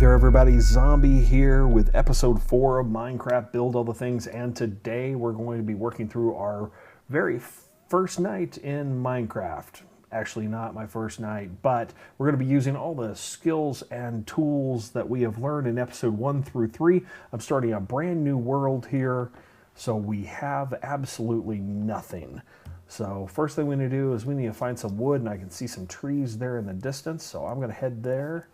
there everybody, Zombie here with episode 4 of Minecraft Build All the Things, and today we're going to be working through our very first night in Minecraft. Actually not my first night, but we're going to be using all the skills and tools that we have learned in episode 1 through 3. I'm starting a brand new world here, so we have absolutely nothing. So first thing we need to do is we need to find some wood, and I can see some trees there in the distance, so I'm going to head there.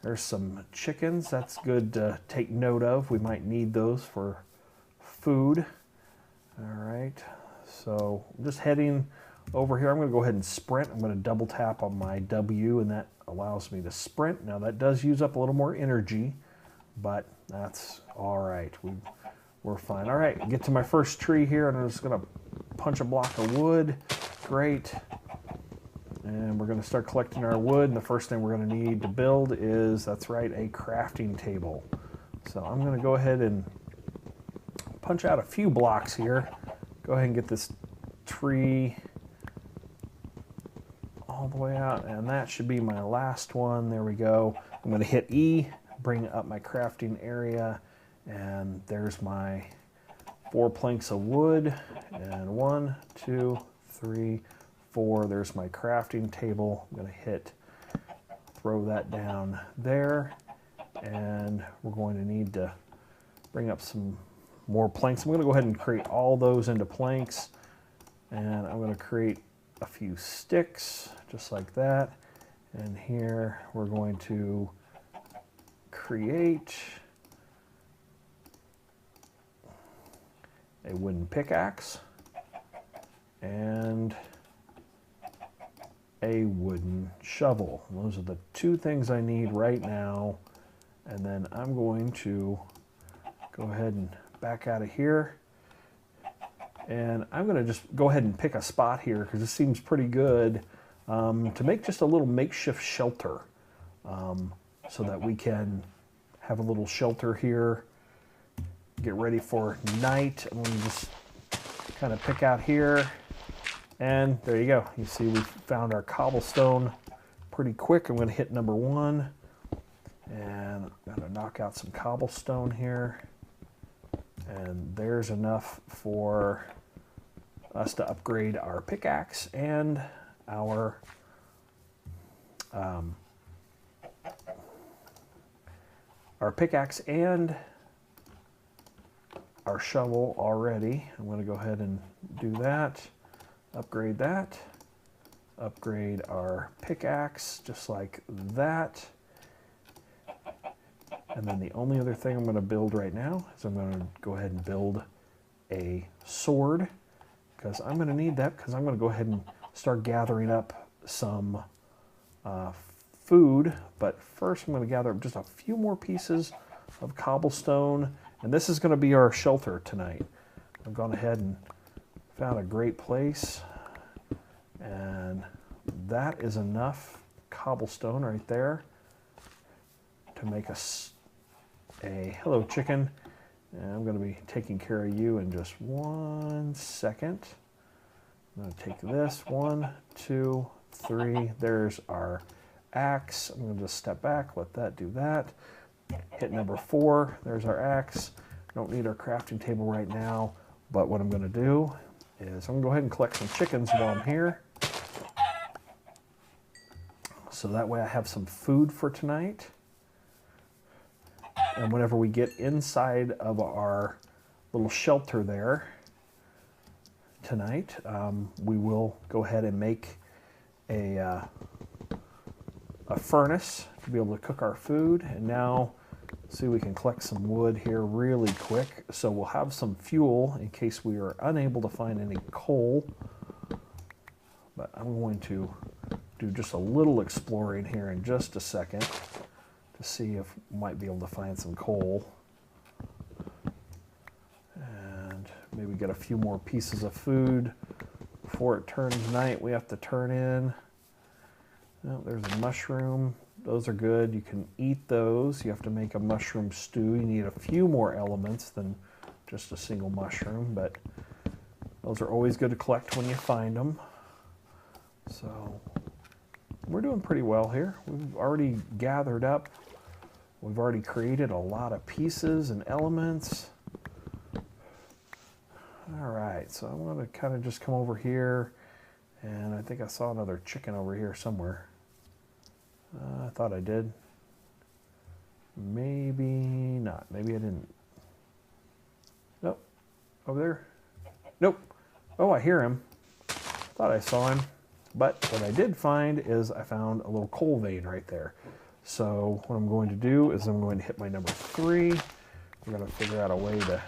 There's some chickens. That's good to take note of. We might need those for food. All right. So I'm just heading over here. I'm going to go ahead and sprint. I'm going to double tap on my W, and that allows me to sprint. Now that does use up a little more energy, but that's all right. We're fine. All right. Get to my first tree here, and I'm just going to punch a block of wood. Great. And we're going to start collecting our wood, and the first thing we're going to need to build is, that's right, a crafting table. So I'm going to go ahead and punch out a few blocks here. Go ahead and get this tree all the way out, and that should be my last one. There we go. I'm going to hit E, bring up my crafting area, and there's my 4 planks of wood, and 1, 2, 3, 4. There's my crafting table. I'm going to throw that down there, and we're going to need to bring up some more planks. I'm going to go ahead and create all those into planks, and I'm going to create a few sticks just like that. And here we're going to create a wooden pickaxe and a wooden shovel. Those are the 2 things I need right now. And then I'm going to go ahead and back out of here. And I'm going to just go ahead and pick a spot here because this seems pretty good to make just a little makeshift shelter so that we can have a little shelter here, get ready for night. I'm going to just kind of pick out here. And there you go. You see we found our cobblestone pretty quick. I'm going to hit number 1. And I'm going to knock out some cobblestone here. And there's enough for us to upgrade our pickaxe and our shovel already. I'm going to go ahead and do that. Upgrade that, upgrade our pickaxe just like that. And then the only other thing I'm going to build right now is I'm going to go ahead and build a sword, because I'm going to need that, because I'm going to go ahead and start gathering up some food. But first I'm going to gather up just a few more pieces of cobblestone, and this is going to be our shelter tonight. I've gone ahead and found a great place, and that is enough cobblestone right there to make us a hello chicken. And I'm going to be taking care of you in just 1 second. I'm going to take this 1, 2, 3. There's our axe. I'm going to just step back, let that do that. Hit number 4. There's our axe. Don't need our crafting table right now, but what I'm going to do is I'm going to go ahead and collect some chickens while I'm here. So that way I have some food for tonight. And whenever we get inside of our little shelter there tonight, we will go ahead and make a furnace to be able to cook our food. And now, see, we can collect some wood here really quick. So we'll have some fuel in case we are unable to find any coal. But I'm going to do just a little exploring here in just a second to see if we might be able to find some coal. And maybe get a few more pieces of food before it turns night. We have to turn in. Oh, there's a mushroom. Those are good. You can eat those. You have to make a mushroom stew. You need a few more elements than just a single mushroom, but those are always good to collect when you find them. So we're doing pretty well here. We've already gathered up We've already created a lot of pieces and elements. All right, so I'm going to kind of just come over here, and I think I saw another chicken over here somewhere. I thought I did. Maybe not. Maybe I didn't. Nope. Over there? Nope. Oh, I hear him. Thought I saw him. But what I did find is I found a little coal vein right there. So what I'm going to do is I'm going to hit my number 3. We're going to figure out a way to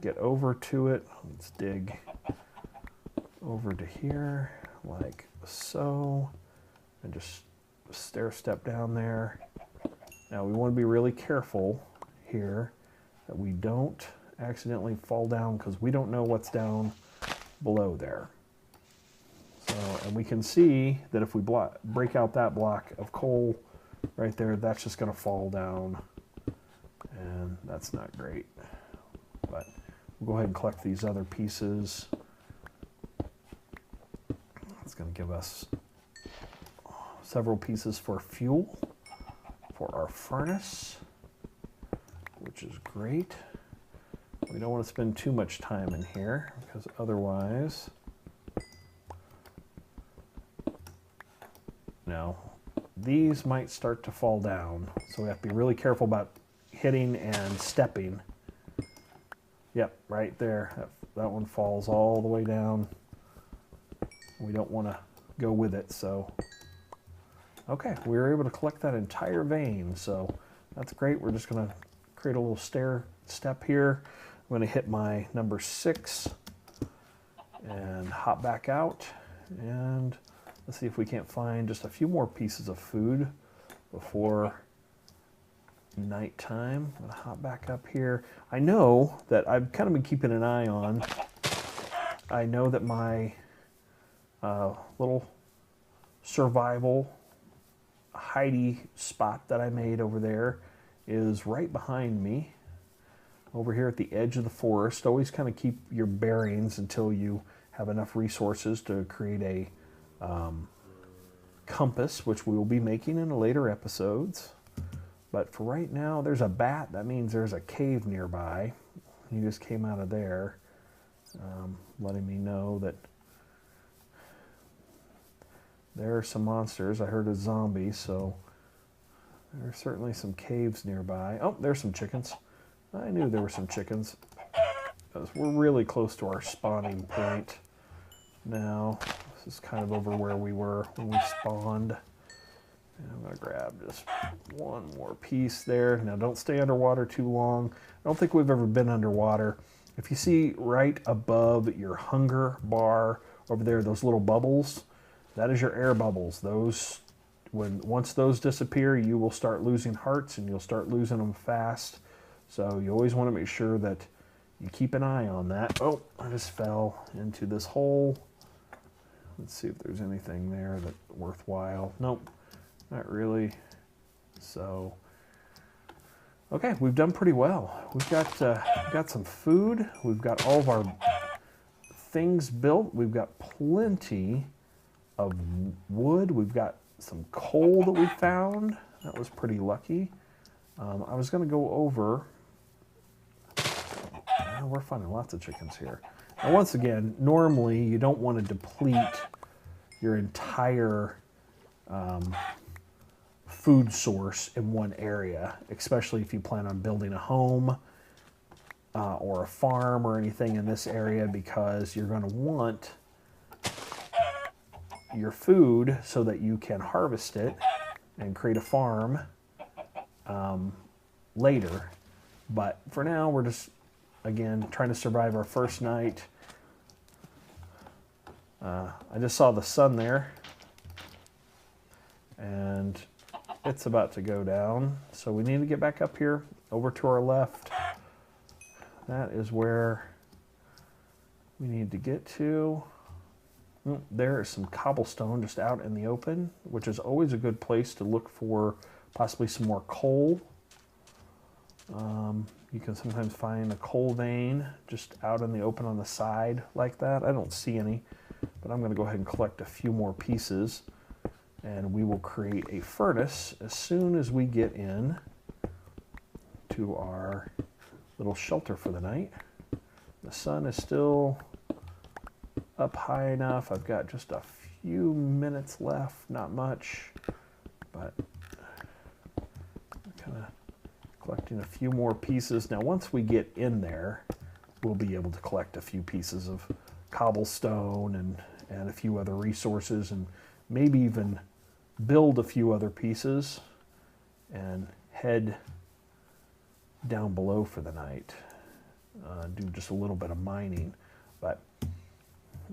get over to it. Let's dig over to here like so, and just stair step down there. Now we want to be really careful here that we don't accidentally fall down, because we don't know what's down below there. So, and we can see that if we break out that block of coal right there, that's just going to fall down, and that's not great. But we'll go ahead and collect these other pieces. It's going to give us several pieces for fuel for our furnace, which is great. We don't want to spend too much time in here, because otherwise, now these might start to fall down, so we have to be really careful about hitting and stepping. Yep, right there. That one falls all the way down. We don't want to go with it, so. Okay, we were able to collect that entire vein, so that's great. We're just going to create a little stair step here. I'm going to hit my number 6 and hop back out, and let's see if we can't find just a few more pieces of food before nighttime. I'm going to hop back up here. I know that I've kind of been keeping an eye on. I know that my little survival hidey spot that I made over there is right behind me, over here at the edge of the forest. Always kind of keep your bearings until you have enough resources to create a compass, which we will be making in later episodes. But for right now, there's a bat. That means there's a cave nearby. He just came out of there, letting me know that there are some monsters. I heard a zombie, so there are certainly some caves nearby. Oh, there's some chickens. I knew there were some chickens, because we're really close to our spawning point now. This is kind of over where we were when we spawned. And I'm going to grab just one more piece there. Now, don't stay underwater too long. I don't think we've ever been underwater. If you see right above your hunger bar over there, those little bubbles, that is your air bubbles. Those, once those disappear, you will start losing hearts, and you'll start losing them fast. So you always want to make sure that you keep an eye on that. Oh, I just fell into this hole. Let's see if there's anything there that's worthwhile. Nope, not really. So, okay, we've done pretty well. We've got some food. We've got all of our things built. We've got plenty of wood. We've got some coal that we found. That was pretty lucky. I was going to go over. We're finding lots of chickens here. And once again, normally you don't want to deplete your entire food source in one area, especially if you plan on building a home or a farm or anything in this area, because you're going to want your food so that you can harvest it and create a farm later. But for now, we're just, again, trying to survive our first night. I just saw the sun there, and it's about to go down. So we need to get back up here, over to our left. That is where we need to get to. There is some cobblestone just out in the open, which is always a good place to look for possibly some more coal. You can sometimes find a coal vein just out in the open on the side like that. I don't see any, but I'm going to go ahead and collect a few more pieces. and we will create a furnace as soon as we get in to our little shelter for the night. The sun is still up high enough. I've got just a few minutes left, not much, but kind of collecting a few more pieces. Now, once we get in there, we'll be able to collect a few pieces of cobblestone and a few other resources, and maybe even build a few other pieces and head down below for the night. Do just a little bit of mining. But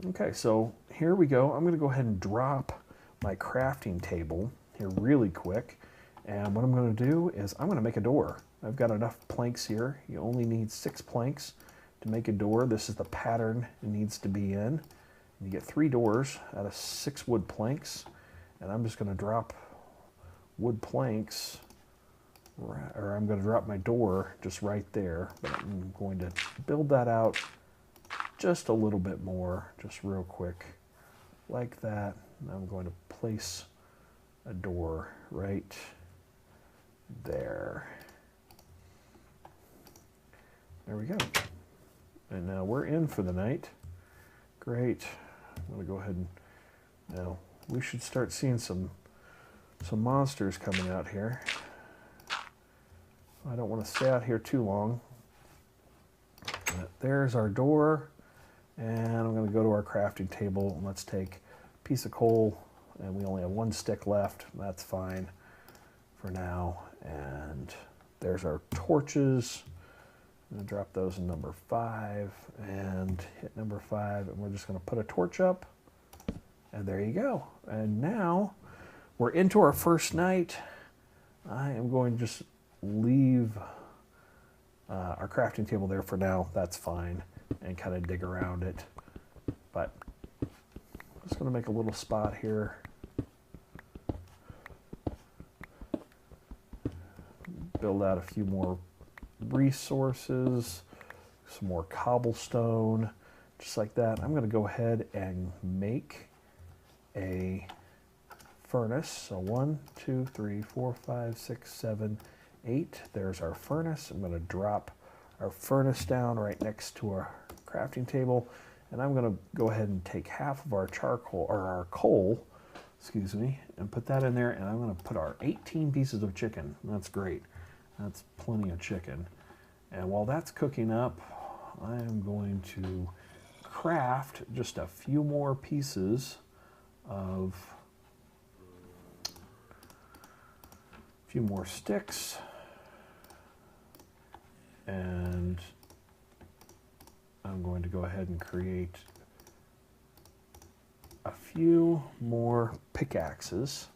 okay, so here we go. I'm going to go ahead and drop my crafting table here really quick. And what I'm going to do is I'm going to make a door. I've got enough planks here. You only need 6 planks to make a door. This is the pattern it needs to be in. You get 3 doors out of 6 wood planks. And I'm just going to drop wood planks, or I'm going to drop my door just right there. But I'm going to build that out just a little bit more, just real quick, like that. And I'm going to place a door right there. There we go. And now we're in for the night. Great. I'm going to go ahead and now we should start seeing some monsters coming out here. I don't want to stay out here too long. But there's our door. And I'm going to go to our crafting table and let's take a piece of coal, and we only have 1 stick left. That's fine for now. And there's our torches. I'm going to drop those in number 5 and hit number 5, and we're just going to put a torch up, and there you go. And now we're into our first night. I am going to just leave our crafting table there for now. That's fine, and kind of dig around it. But I'm just going to make a little spot here. Build out a few more resources, some more cobblestone, just like that. I'm going to go ahead and make a furnace. So 1, 2, 3, 4, 5, 6, 7, 8. There's our furnace. I'm going to drop our furnace down right next to our crafting table, and I'm going to go ahead and take half of our charcoal, or our coal, excuse me, and put that in there, and I'm going to put our 18 pieces of chicken. That's great. That's plenty of chicken. And while that's cooking up, I am going to craft just a few more pieces of, a few more sticks, and I'm going to go ahead and create a few more pickaxes.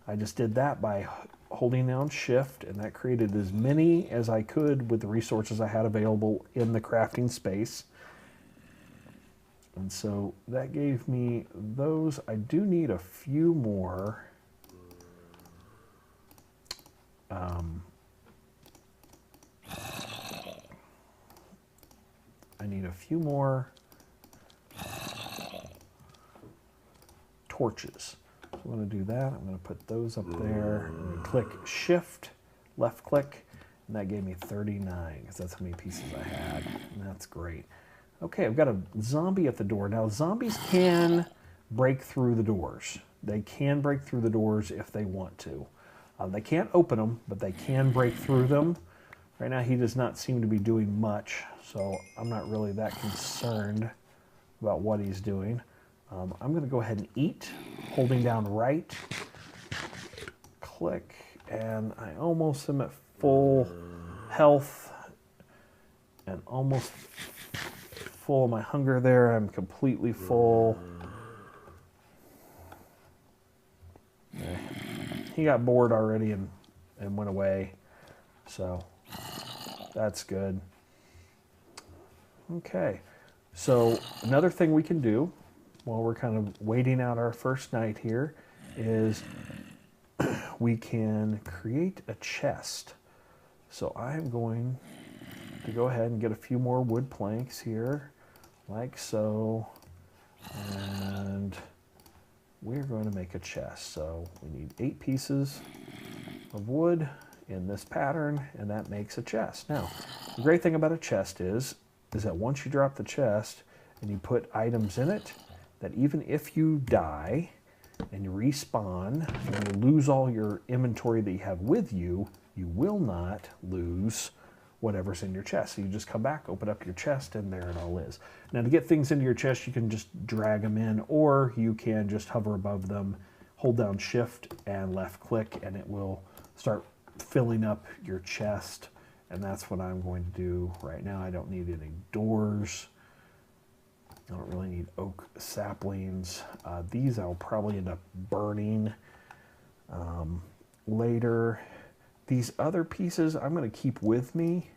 I just did that by holding down shift, and that created as many as I could with the resources I had available in the crafting space. And so that gave me those. I do need a few more torches. So I'm going to do that. I'm going to put those up there. I'm going to click shift, left click, and that gave me 39, because that's how many pieces I had. And that's great. Okay, I've got a zombie at the door. Now, zombies can break through the doors. They can break through the doors if they want to. They can't open them, but they can break through them. Right now, he does not seem to be doing much, so I'm not really that concerned about what he's doing. I'm going to go ahead and eat, holding down right, click, and I almost am at full health and almost full of my hunger there. I'm completely full. Yeah. He got bored already and went away, so that's good. Okay, so another thing we can do while we're kind of waiting out our first night here is we can create a chest. So I'm going to go ahead and get a few more wood planks here, like so, and we're going to make a chest. So we need 8 pieces of wood in this pattern, and that makes a chest. Now, the great thing about a chest is that once you drop the chest and you put items in it, that even if you die and you respawn and you lose all your inventory that you have with you, you will not lose whatever's in your chest. So you just come back, open up your chest, and there it all is. Now, to get things into your chest, you can just drag them in, or you can just hover above them, hold down Shift and left click, and it will start filling up your chest. And that's what I'm going to do right now. I don't need any doors. I don't really need oak saplings. These I'll probably end up burning later. These other pieces I'm going to keep with me.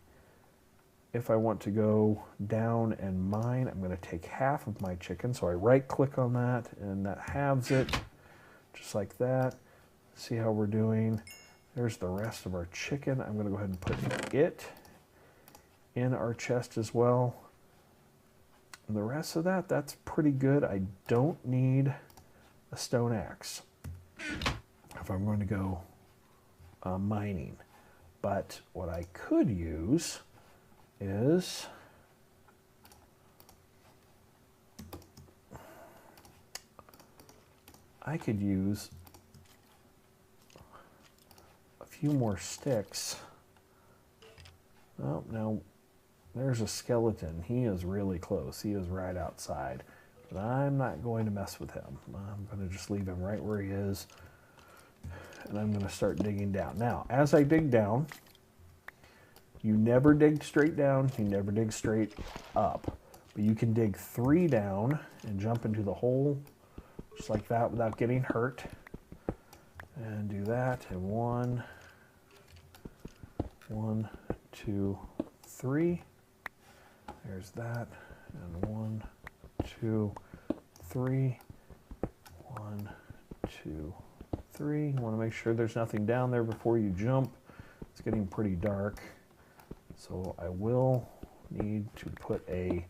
If I want to go down and mine, I'm going to take half of my chicken. So I right click on that and that halves it, just like that. See how we're doing. There's the rest of our chicken. I'm going to go ahead and put it in our chest as well. And the rest of that, that's pretty good. I don't need a stone axe if I'm going to go mining. But what I could use is I could use a few more sticks. Oh, now there's a skeleton. He is really close. He is right outside. But I'm not going to mess with him. I'm going to just leave him right where he is. And I'm going to start digging down. Now, as I dig down, you never dig straight down. You never dig straight up. But you can dig 3 down and jump into the hole just like that without getting hurt. And do that. And 1, 2, 3. There's that. And 1, 2, 3. 1, 2, 3. You want to make sure there's nothing down there before you jump. It's getting pretty dark. So I will need to put a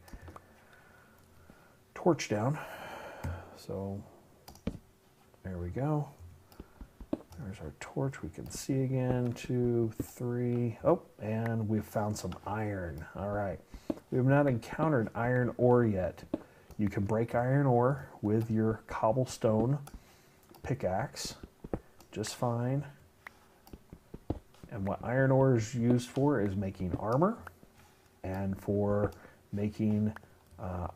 torch down. So there we go. There's our torch. We can see again. 2, 3. Oh, and we've found some iron. All right. We have not encountered iron ore yet. You can break iron ore with your cobblestone pickaxe just fine. And what iron ore is used for is making armor and for making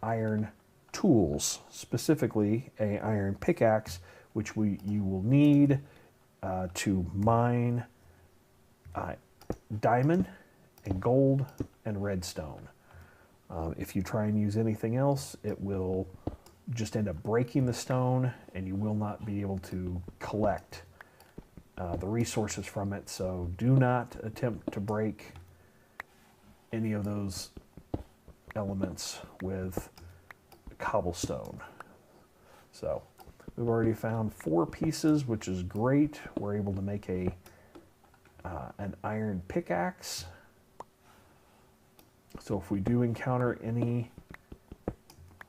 iron tools, specifically a iron pickaxe, which you will need to mine diamond and gold and redstone. If you try and use anything else, it will just end up breaking the stone and you will not be able to collect the resources from it. So do not attempt to break any of those elements with cobblestone. So we've already found 4 pieces, which is great. We're able to make an iron pickaxe. So if we do encounter any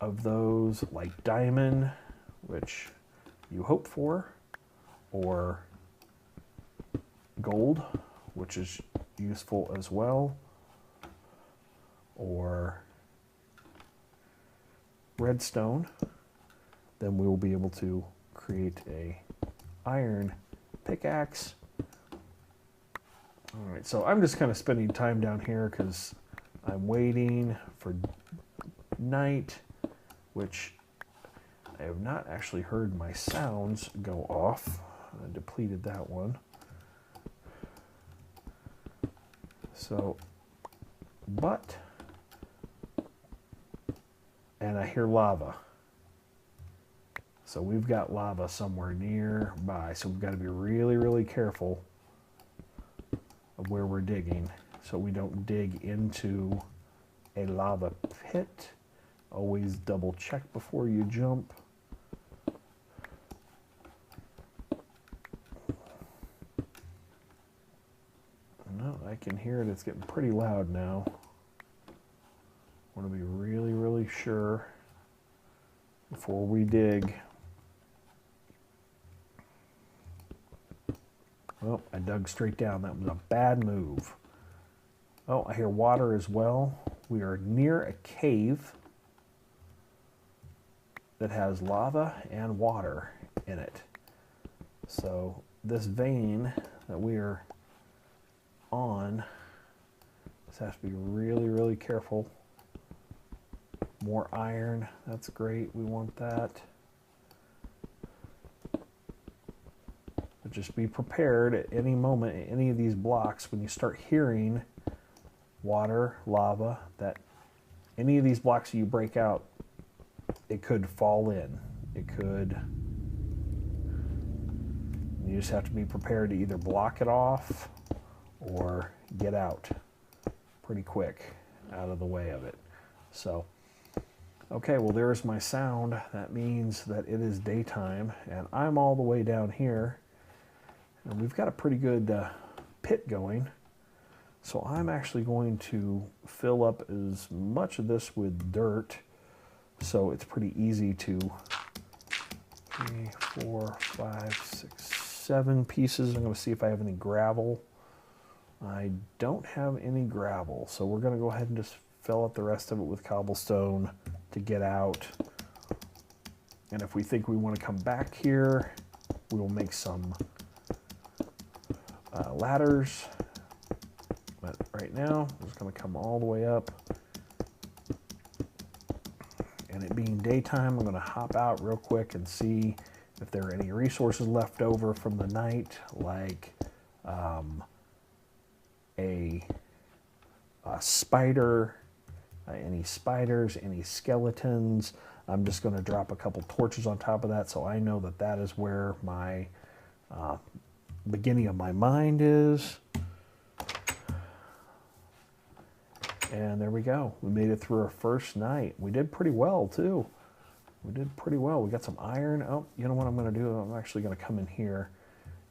of those, like diamond, which you hope for, or gold, which is useful as well, or redstone, then we will be able to create a iron pickaxe. All right, so I'm just kind of spending time down here because I'm waiting for night, which I have not actually heard my sounds go off. I depleted that one. So, and I hear lava. So we've got lava somewhere nearby. So we've got to be really, really careful of where we're digging so we don't dig into a lava pit. Always double check before you jump. No, I can hear it. It's getting pretty loud now. I want to be really, really sure before we dig Oh, I dug straight down. That was a bad move. Oh, I hear water as well. We are near a cave that has lava and water in it. So this vein that we are on, this has to be really, really careful. More iron, that's great, we want that. But just be prepared at any moment, at any of these blocks, when you start hearing water, lava, that any of these blocks you break out, it could fall in. It could. You just have to be prepared to either block it off or get out pretty quick out of the way of it. So, okay, well, there's my sound. That means that it is daytime, and I'm all the way down here, and we've got a pretty good pit going. So I'm actually going to fill up as much of this with dirt, so it's pretty easy to 3, 4, 5, 6, 7 pieces. I'm going to see if I have any gravel. I don't have any gravel, so we're going to go ahead and just fill up the rest of it with cobblestone to get out. And if we think we want to come back here, we will make some ladders. But right now, I'm just going to come all the way up. And it being daytime, I'm going to hop out real quick and see if there are any resources left over from the night, like a spider, any spiders, any skeletons. I'm just going to drop a couple torches on top of that, so I know that that is where my beginning of my mind is. And there we go. We made it through our first night. We did pretty well, too. We did pretty well. We got some iron. Oh, you know what I'm going to do? I'm actually going to come in here,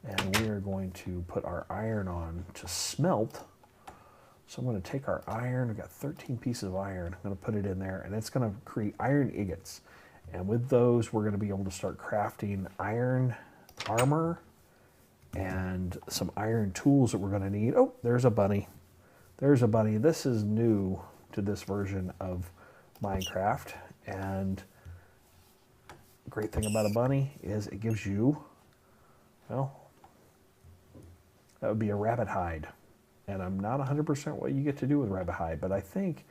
and we are going to put our iron on to smelt. So I'm going to take our iron. We've got 13 pieces of iron. I'm going to put it in there, and it's going to create iron ingots. And with those, we're going to be able to start crafting iron armor and some iron tools that we're going to need. Oh, there's a bunny. There's a bunny. This is new to this version of Minecraft, and the great thing about a bunny is it gives you, well, that would be a rabbit hide. And I'm not 100% what you get to do with rabbit hide, but I think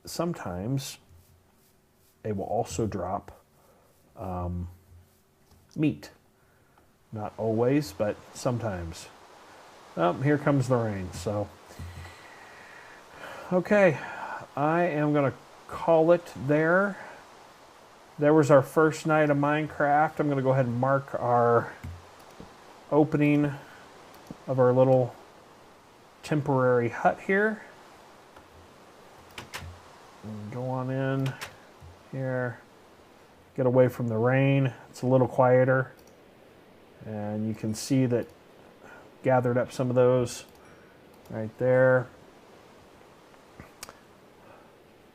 sometimes it will also drop meat. Not always, but sometimes. Oh, here comes the rain, so... Okay, I am going to call it there. There was our first night of Minecraft. I'm going to go ahead and mark our opening of our little temporary hut here. And go on in here. Get away from the rain. It's a little quieter. And you can see that gathered up some of those right there.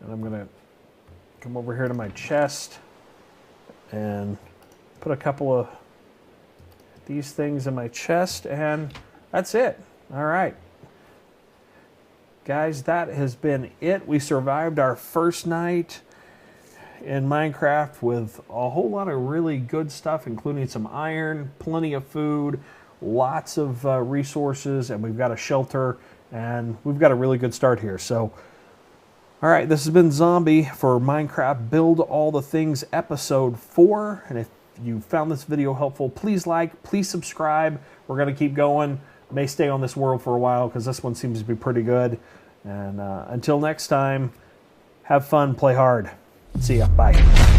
And I'm going to come over here to my chest and put a couple of these things in my chest, and that's it. All right. Guys, that has been it. We survived our first night in Minecraft with a whole lot of really good stuff, including some iron, plenty of food, lots of resources, and we've got a shelter, and we've got a really good start here. So, all right, this has been Zombie for Minecraft Build All the Things Episode 4. And if you found this video helpful, please like, please subscribe. We're going to keep going. May stay on this world for a while because this one seems to be pretty good. And until next time, have fun, play hard. See ya. Bye.